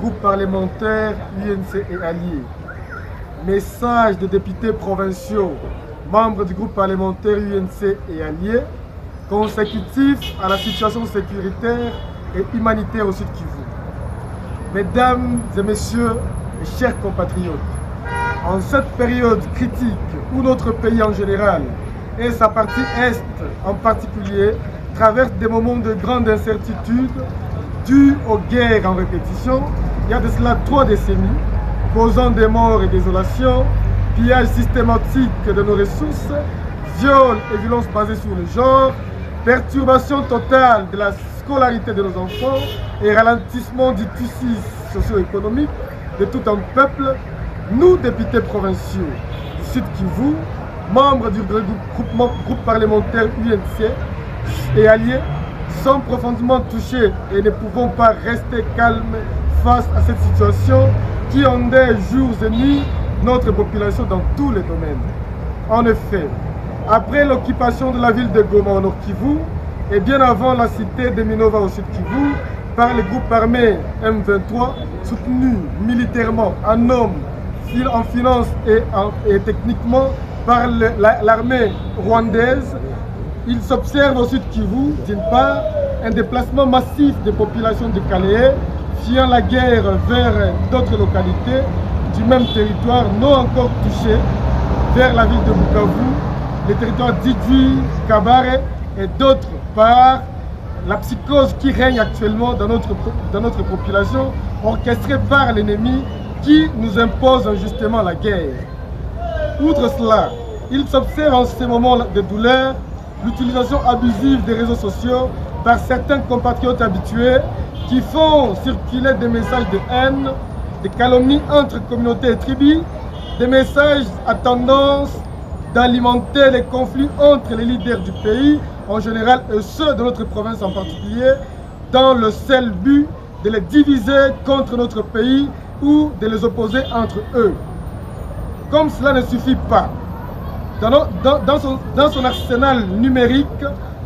groupe parlementaire UNC et alliés. Message des députés provinciaux, membres du groupe parlementaire UNC et alliés, consécutif à la situation sécuritaire et humanitaire au Sud Kivu. Mesdames et messieurs, mes chers compatriotes, en cette période critique où notre pays en général et sa partie Est en particulier traverse des moments de grande incertitude dus aux guerres en répétition, il y a de cela 3 décennies, causant des morts et désolations, pillage systématique de nos ressources, viols et violences basées sur le genre, perturbation totale de la scolarité de nos enfants et ralentissement du tissu socio-économique de tout un peuple, nous, députés provinciaux du Sud Kivu, membres du groupe parlementaire UNC et alliés, sommes profondément touchés et ne pouvons pas rester calmes face à cette situation qui endeuille jours et nuits notre population dans tous les domaines. En effet, après l'occupation de la ville de Goma au Nord Kivu et bien avant la cité de Minova au Sud Kivu par les groupes armés M23 soutenus militairement en hommes, en finance et techniquement par l'armée rwandaise, il s'observe au Sud Kivu, d'une part, un déplacement massif des populations de Kalehe, fuyant la guerre vers d'autres localités du même territoire non encore touchées, vers la ville de Bukavu, les territoires d'Idji, Kabare et d'autre part, la psychose qui règne actuellement dans notre population, orchestrée par l'ennemi qui nous impose injustement la guerre. Outre cela, il s'observe en ces moments de douleur l'utilisation abusive des réseaux sociaux par certains compatriotes habitués qui font circuler des messages de haine, des calomnies entre communautés et tribus, des messages à tendance d'alimenter les conflits entre les leaders du pays en général et ceux de notre province en particulier, dans le seul but de les diviser contre notre pays ou de les opposer entre eux. Comme cela ne suffit pas, dans son arsenal numérique,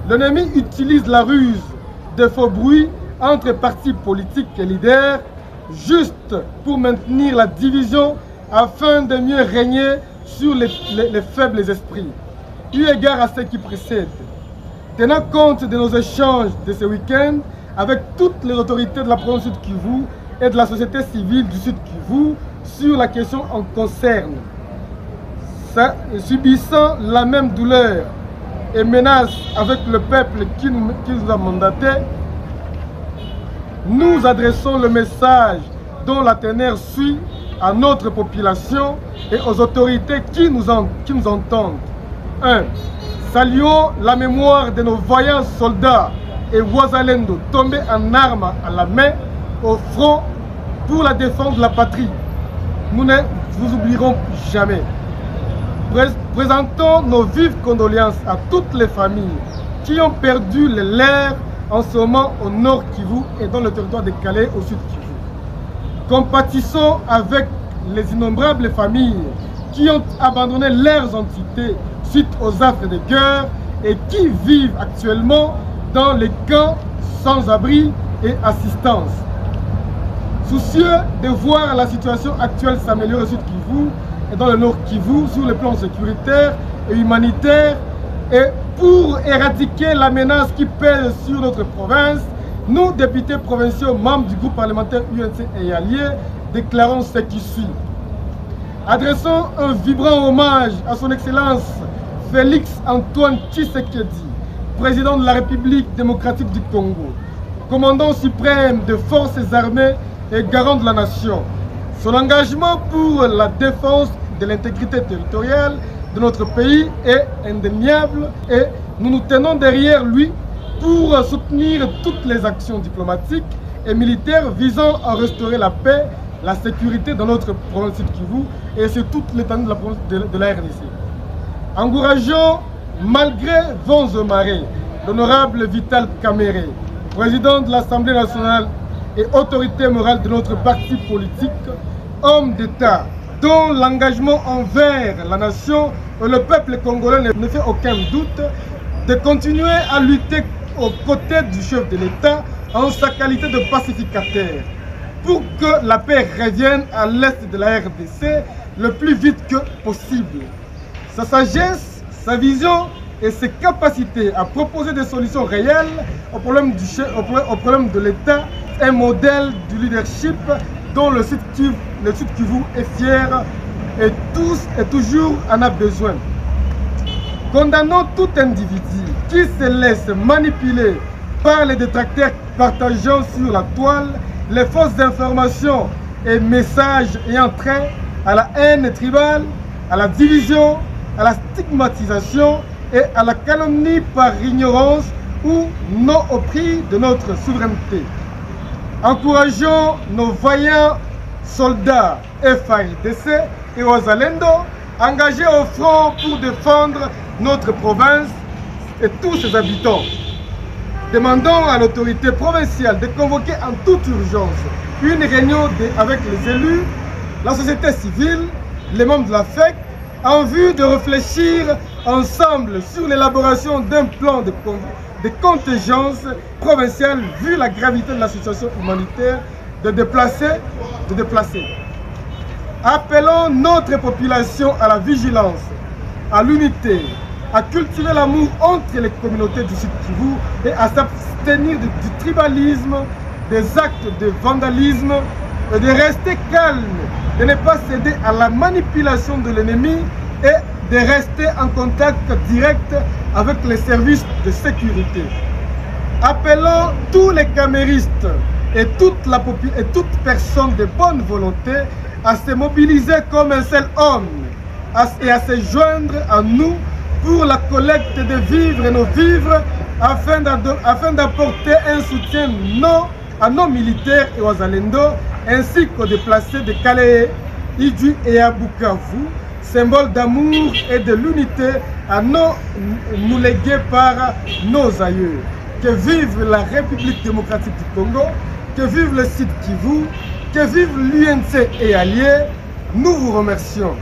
l'ennemi utilise la ruse de faux bruits entre partis politiques et leaders, juste pour maintenir la division afin de mieux régner sur les faibles esprits. Eu égard à ce qui précède, tenant compte de nos échanges de ce week-end avec toutes les autorités de la province Sud Kivu et de la société civile du Sud Kivu sur la question en concerne, subissant la même douleur et menace avec le peuple qui nous a mandatés, nous adressons le message dont la teneur suit à notre population et aux autorités qui nous entendent. 1. Saluons la mémoire de nos vaillants soldats et Wazalendo tombés en armes à la main au front pour la défense de la patrie. Nous ne vous oublierons jamais. Présentons nos vives condoléances à toutes les familles qui ont perdu les leurs en ce moment au Nord Kivu et dans le territoire de Kalehe au Sud Kivu. Compatissons avec les innombrables familles qui ont abandonné leurs entités suite aux affres de guerre et qui vivent actuellement dans les camps sans abri et assistance. Soucieux de voir la situation actuelle s'améliorer au Sud Kivu et dans le Nord Kivu sur le plan sécuritaire et humanitaire, et pour éradiquer la menace qui pèse sur notre province, nous, députés provinciaux, membres du groupe parlementaire UNC et alliés, déclarons ce qui suit. Adressons un vibrant hommage à son Excellence Félix Antoine Tshisekedi, président de la République démocratique du Congo, commandant suprême des forces armées et garant de la nation. Son engagement pour la défense de l'intégrité territoriale de notre pays est indéniable et nous nous tenons derrière lui pour soutenir toutes les actions diplomatiques et militaires visant à restaurer la paix, la sécurité dans notre province Sud Kivu et sur toute l'étendue de la RDC. Encourageons, malgré vents et marées, l'honorable Vital Kamerhe, président de l'Assemblée nationale et autorité morale de notre parti politique, homme d'État dont l'engagement envers la nation et le peuple congolais ne fait aucun doute, de continuer à lutter aux côtés du chef de l'État en sa qualité de pacificateur. pour que la paix revienne à l'est de la RDC le plus vite que possible. Sa sagesse, sa vision et ses capacités à proposer des solutions réelles au problème de l'État, un modèle du leadership dont le Sud Kivu est fier et tous et toujours en a besoin. Condamnons tout individu qui se laisse manipuler par les détracteurs partageant sur la toile les fausses informations et messages ayant trait à la haine tribale, à la division, à la stigmatisation et à la calomnie par ignorance ou non au prix de notre souveraineté. Encourageons nos vaillants soldats FARDC et Wazalendo engagés au front pour défendre notre province et tous ses habitants. Demandons à l'autorité provinciale de convoquer en toute urgence une réunion avec les élus, la société civile, les membres de la FEC, en vue de réfléchir ensemble sur l'élaboration d'un plan de contingence provinciale vu la gravité de la situation humanitaire de déplacer. Appelons notre population à la vigilance, à l'unité, à cultiver l'amour entre les communautés du Sud Kivu et à s'abstenir du tribalisme, des actes de vandalisme, et de rester calme, de ne pas céder à la manipulation de l'ennemi et de rester en contact direct avec les services de sécurité. Appelons tous les caméristes et toute personne de bonne volonté à se mobiliser comme un seul homme et à se joindre à nous pour la collecte de vivres et nos vivres afin d'apporter un soutien à nos militaires et aux Alendo ainsi qu'aux déplacés de Calais, Idju et à Bukavu, symbole d'amour et de l'unité à nous légués par nos aïeux. Que vive la République démocratique du Congo, que vive le Sud Kivu, que vive l'UNC et alliés. Nous vous remercions.